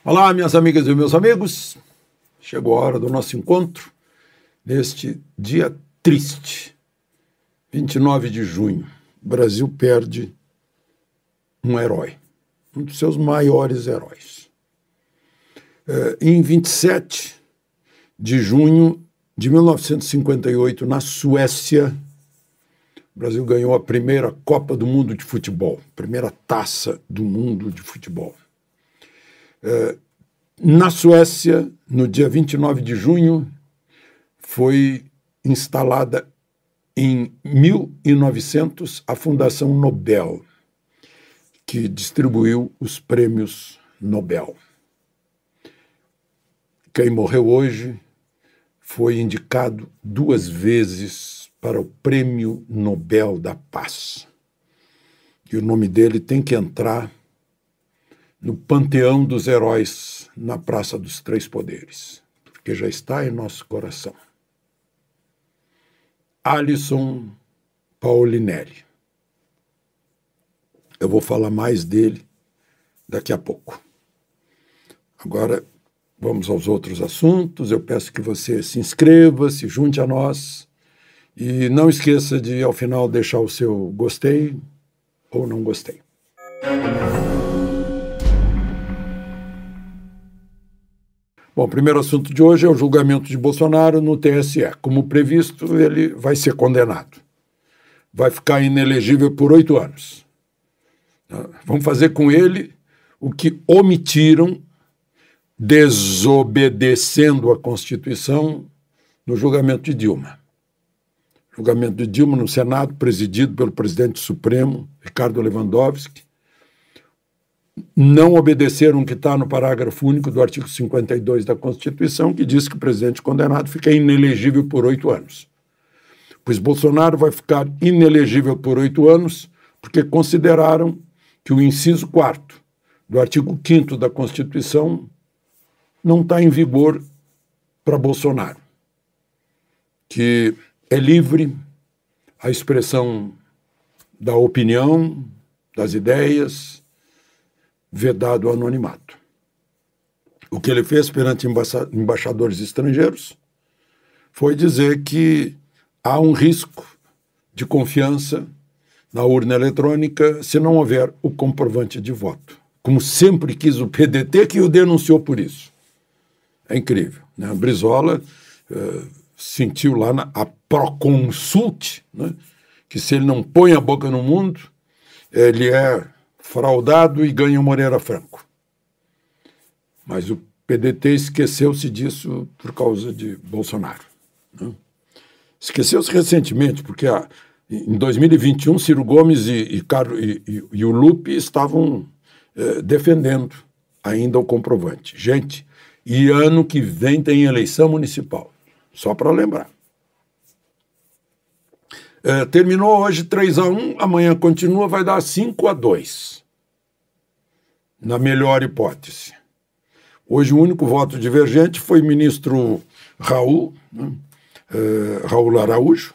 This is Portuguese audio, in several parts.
Olá, minhas amigas e meus amigos. Chegou a hora do nosso encontro neste dia triste, 29 de junho. O Brasil perde um herói, um dos seus maiores heróis. Em 27 de junho de 1958, na Suécia, o Brasil ganhou a primeira Copa do Mundo de Futebol, primeira taça do mundo de futebol. Na Suécia, no dia 29 de junho, foi instalada em 1900 a Fundação Nobel, que distribuiu os prêmios Nobel. Quem morreu hoje foi indicado 2 vezes para o Prêmio Nobel da Paz. E o nome dele tem que entrar no panteão dos heróis na Praça dos Três Poderes, porque já está em nosso coração. Alisson Paulinelli. Eu vou falar mais dele daqui a pouco. Agora, vamos aos outros assuntos. Eu peço que você se inscreva, se junte a nós e não esqueça de, ao final, deixar o seu gostei ou não gostei. Bom, o primeiro assunto de hoje é o julgamento de Bolsonaro no TSE. Como previsto, ele vai ser condenado. Vai ficar inelegível por 8 anos. Vamos fazer com ele o que omitiram, desobedecendo a Constituição, no julgamento de Dilma. Julgamento de Dilma no Senado, presidido pelo presidente Supremo, Ricardo Lewandowski. Não obedeceram o que está no parágrafo único do artigo 52 da Constituição, que diz que o presidente condenado fica inelegível por 8 anos. Pois Bolsonaro vai ficar inelegível por 8 anos porque consideraram que o inciso 4º do artigo 5º da Constituição não está em vigor para Bolsonaro, que é livre a expressão da opinião, das ideias, vedado o anonimato. O que ele fez perante embaixadores estrangeiros foi dizer que há um risco de confiança na urna eletrônica se não houver o comprovante de voto, como sempre quis o PDT, que o denunciou por isso. É incrível, né? A Brizola sentiu lá a Proconsult, né, que se ele não põe a boca no mundo, ele é fraudado e ganha o Moreira Franco. Mas o PDT esqueceu-se disso por causa de Bolsonaro, né? Esqueceu-se recentemente, porque em 2021 Ciro Gomes e o Lupe estavam defendendo ainda o comprovante. Gente, e ano que vem tem eleição municipal, só para lembrar. Terminou hoje 3-1, amanhã continua, vai dar 5-2. Na melhor hipótese. Hoje o único voto divergente foi o ministro Raul, né, Raul Araújo,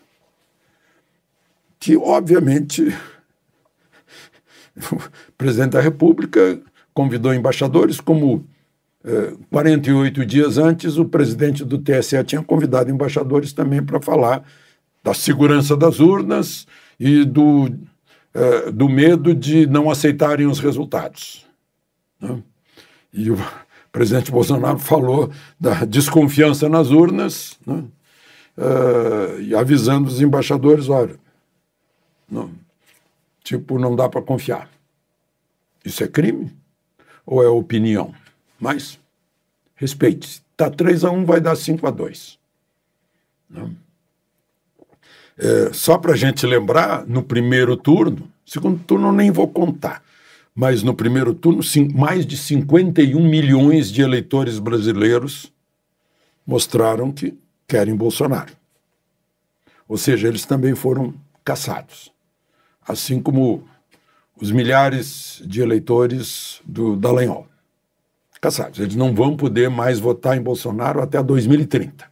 que obviamente o presidente da República convidou embaixadores, como 48 dias antes o presidente do TSE tinha convidado embaixadores também para falar da segurança das urnas e do medo de não aceitarem os resultados. E o presidente Bolsonaro falou da desconfiança nas urnas, né, e avisando os embaixadores, olha, não dá para confiar. Isso é crime ou é opinião? Mas respeite-se. Está 3-1, vai dar 5-2. Só para a gente lembrar, no primeiro turno, segundo turno eu nem vou contar, mas no primeiro turno, mais de 51 milhões de eleitores brasileiros mostraram que querem Bolsonaro. Ou seja, eles também foram caçados. Assim como os milhares de eleitores do Dallagnol. Caçados. Eles não vão poder mais votar em Bolsonaro até 2030.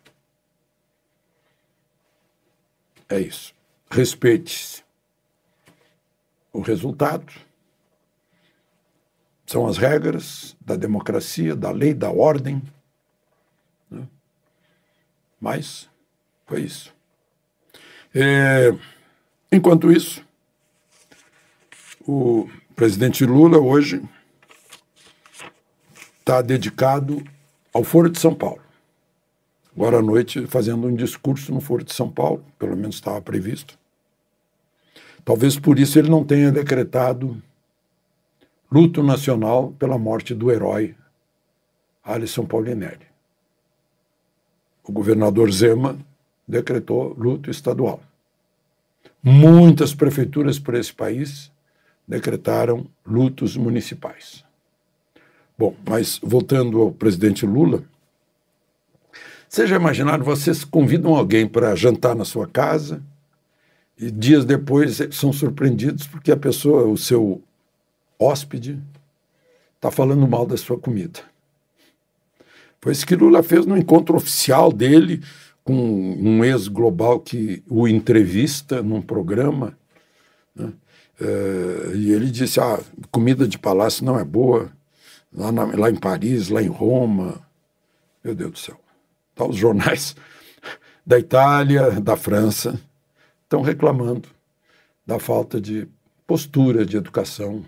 É isso. Respeite-se o resultado. São as regras da democracia, da lei, da ordem. Né? Mas foi isso. Enquanto isso, o presidente Lula hoje está dedicado ao Foro de São Paulo. Agora à noite, fazendo um discurso no Foro de São Paulo, pelo menos estava previsto. Talvez por isso ele não tenha decretado luto nacional pela morte do herói Alisson Paulinelli. O governador Zema decretou luto estadual. Muitas prefeituras por esse país decretaram lutos municipais. Bom, mas voltando ao presidente Lula, vocês já imaginaram, vocês convidam alguém para jantar na sua casa e dias depois são surpreendidos porque a pessoa, o seu hóspede, está falando mal da sua comida. Foi isso que Lula fez no encontro oficial dele com um ex-global que o entrevista num programa, né? E ele disse, comida de palácio não é boa, lá em Paris, lá em Roma. Meu Deus do céu. Então, os jornais da Itália, da França, estão reclamando da falta de postura, de educação.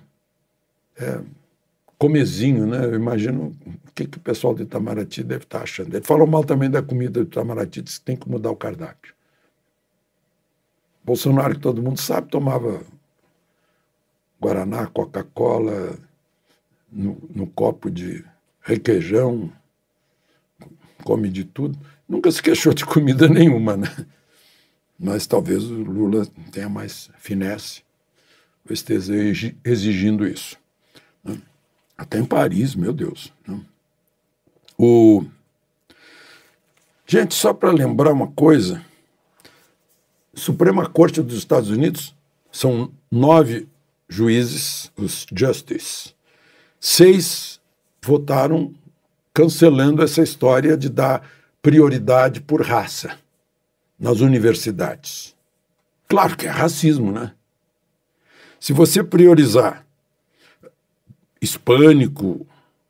Comezinho, né? Eu imagino o que o pessoal de Itamaraty deve estar achando. Ele falou mal também da comida de Itamaraty, disse que tem que mudar o cardápio. Bolsonaro, que todo mundo sabe, tomava Guaraná, Coca-Cola, no copo de requeijão, come de tudo. Nunca se queixou de comida nenhuma, né? Mas talvez o Lula tenha mais finesse, ou esteja exigindo isso. Né? Até em Paris, meu Deus. Né? Gente, só para lembrar uma coisa, Suprema Corte dos Estados Unidos são 9 juízes, os justices. 6 votaram cancelando essa história de dar prioridade por raça nas universidades. Claro que é racismo, né? Se você priorizar hispânico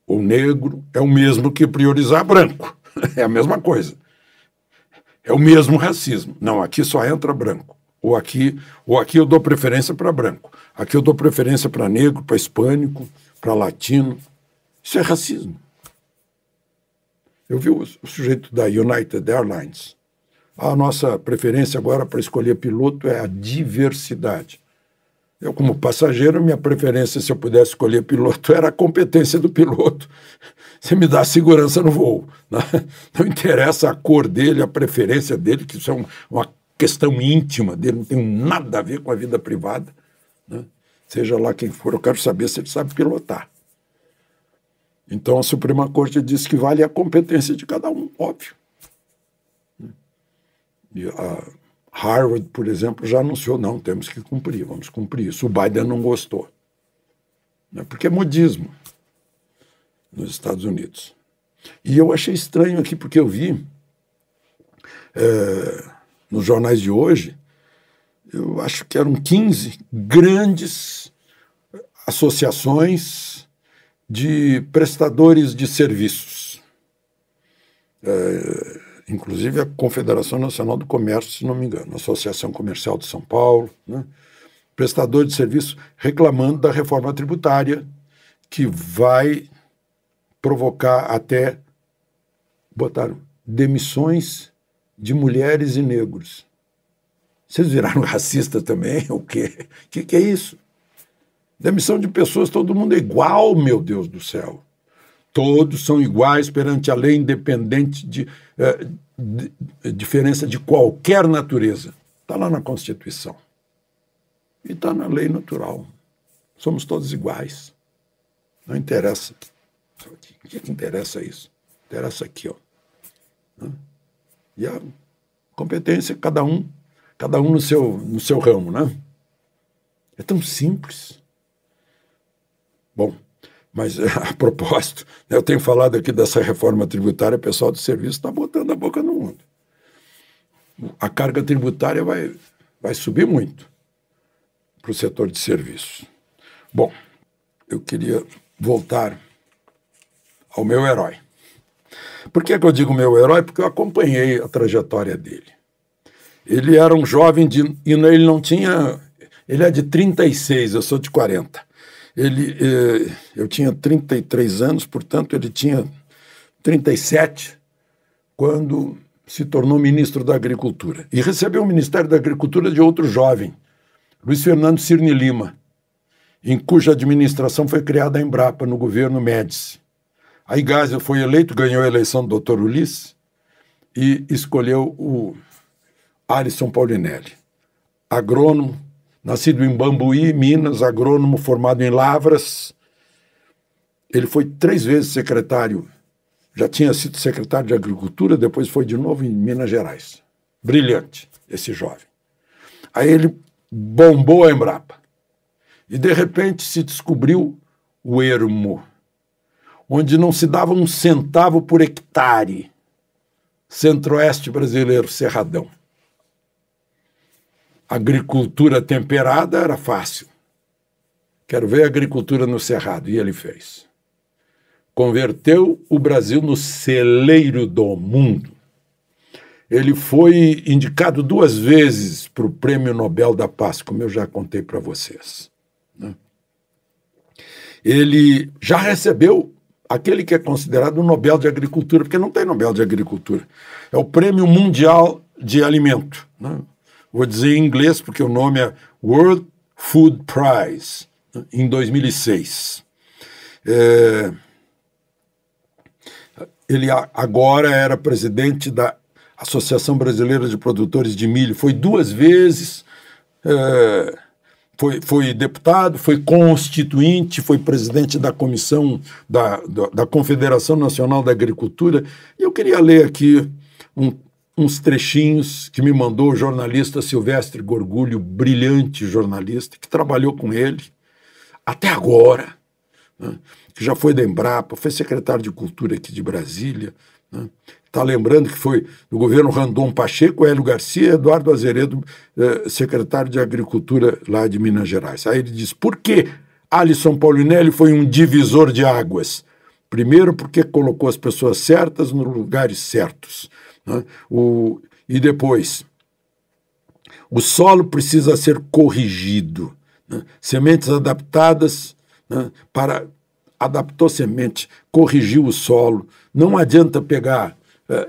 ou negro, é o mesmo que priorizar branco. É a mesma coisa. É o mesmo racismo. Não, aqui só entra branco. Ou aqui eu dou preferência para branco. Aqui eu dou preferência para negro, para hispânico, para latino. Isso é racismo. Eu vi o sujeito da United Airlines. A nossa preferência agora para escolher piloto é a diversidade. Eu, como passageiro, minha preferência, se eu pudesse escolher piloto, era a competência do piloto. Você me dá segurança no voo. Não interessa a cor dele, a preferência dele, que isso é uma questão íntima dele, não tem nada a ver com a vida privada. Né? Seja lá quem for, eu quero saber se ele sabe pilotar. Então a Suprema Corte diz que vale a competência de cada um, óbvio. E a Harvard, por exemplo, já anunciou, não, temos que cumprir, vamos cumprir isso. O Biden não gostou. Porque é modismo nos Estados Unidos. E eu achei estranho aqui, porque eu vi nos jornais de hoje, eu acho que eram 15 grandes associações de prestadores de serviços. Inclusive a Confederação Nacional do Comércio, se não me engano, a Associação Comercial de São Paulo, né? Prestadores de serviço reclamando da reforma tributária que vai provocar até, botaram, demissões de mulheres e negros. Vocês viraram racistas também? O quê? O que é isso? Demissão de pessoas, todo mundo é igual, meu Deus do céu. Todos são iguais perante a lei, independente de diferença de qualquer natureza. Está lá na Constituição. E está na lei natural. Somos todos iguais. Não interessa. O que interessa isso? Interessa aqui, ó. E a competência, cada um no seu ramo, né? É tão simples. Bom, mas a propósito, eu tenho falado aqui dessa reforma tributária, o pessoal do serviço está botando a boca no mundo. A carga tributária vai subir muito para o setor de serviços. Bom, eu queria voltar ao meu herói. Por que eu digo meu herói? Porque eu acompanhei a trajetória dele. Ele era um jovem e ele não tinha... Ele é de 36, eu sou de 40. Eu tinha 33 anos, portanto, ele tinha 37 quando se tornou ministro da Agricultura. E recebeu o Ministério da Agricultura de outro jovem, Luiz Fernando Cirne Lima, em cuja administração foi criada a Embrapa, no governo Médici. Aí Geisel foi eleito, ganhou a eleição do Dr. Ulisses e escolheu o Alisson Paulinelli, agrônomo, nascido em Bambuí, Minas, agrônomo formado em Lavras. Ele foi 3 vezes secretário, já tinha sido secretário de Agricultura, depois foi de novo em Minas Gerais. Brilhante, esse jovem. Aí ele bombou a Embrapa. E, de repente, se descobriu o ermo, onde não se dava um centavo por hectare. Centro-oeste brasileiro, Cerradão. Agricultura temperada era fácil. Quero ver a agricultura no Cerrado. E ele fez. Converteu o Brasil no celeiro do mundo. Ele foi indicado 2 vezes para o Prêmio Nobel da Paz, como eu já contei para vocês. Ele já recebeu aquele que é considerado o Nobel de Agricultura, porque não tem Nobel de Agricultura. É o Prêmio Mundial de Alimento. Vou dizer em inglês, porque o nome é World Food Prize, em 2006. Ele agora era presidente da Associação Brasileira de Produtores de Milho, foi 2 vezes, foi deputado, foi constituinte, foi presidente da comissão da Confederação Nacional da Agricultura. E eu queria ler aqui uns trechinhos que me mandou o jornalista Silvestre Gorgulho, brilhante jornalista, que trabalhou com ele até agora, que já foi da Embrapa, foi secretário de Cultura aqui de Brasília. Está lembrando que foi no governo Randon Pacheco, Hélio Garcia, Eduardo Azeredo, secretário de Agricultura lá de Minas Gerais. Aí ele diz, por que Alisson Paulinelli foi um divisor de águas? Primeiro, porque colocou as pessoas certas nos lugares certos. E depois, o solo precisa ser corrigido. Sementes adaptadas adaptou semente, corrigiu o solo. Não adianta pegar,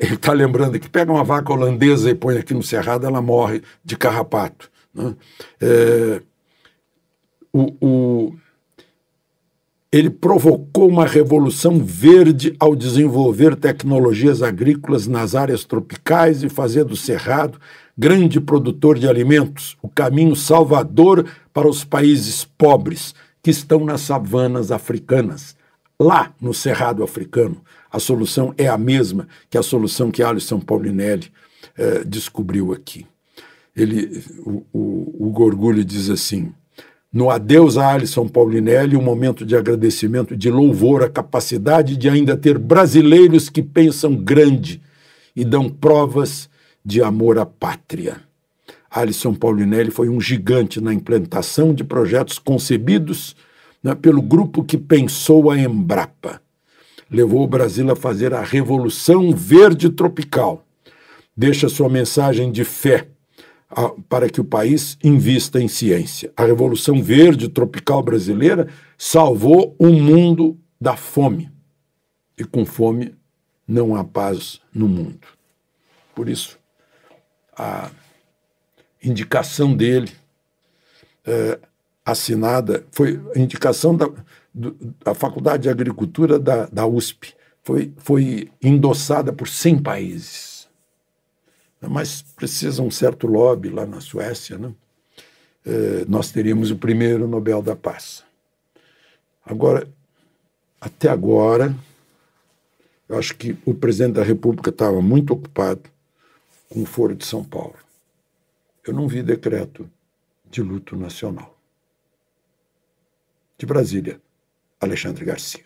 ele está lembrando que pega uma vaca holandesa e põe aqui no cerrado, ela morre de carrapato. Ele provocou uma revolução verde ao desenvolver tecnologias agrícolas nas áreas tropicais e fazer do cerrado grande produtor de alimentos, o caminho salvador para os países pobres que estão nas savanas africanas. Lá, no Cerrado africano, a solução é a mesma que a solução que Alisson Paulinelli descobriu aqui. O Gorgulho diz assim, no adeus a Alisson Paulinelli, um momento de agradecimento, de louvor à capacidade de ainda ter brasileiros que pensam grande e dão provas de amor à pátria. Alisson Paulinelli foi um gigante na implantação de projetos concebidos pelo grupo que pensou a Embrapa. Levou o Brasil a fazer a Revolução Verde Tropical. Deixa sua mensagem de fé para que o país invista em ciência. A Revolução Verde Tropical brasileira salvou o mundo da fome. E com fome não há paz no mundo. Por isso, a indicação dele, assinada, foi a indicação da Faculdade de Agricultura da USP, foi endossada por 100 países. Mas precisa um certo lobby lá na Suécia, né? Nós teríamos o primeiro Nobel da Paz. Agora, até agora, eu acho que o presidente da República estava muito ocupado com o Foro de São Paulo. Eu não vi decreto de luto nacional. De Brasília, Alexandre Garcia.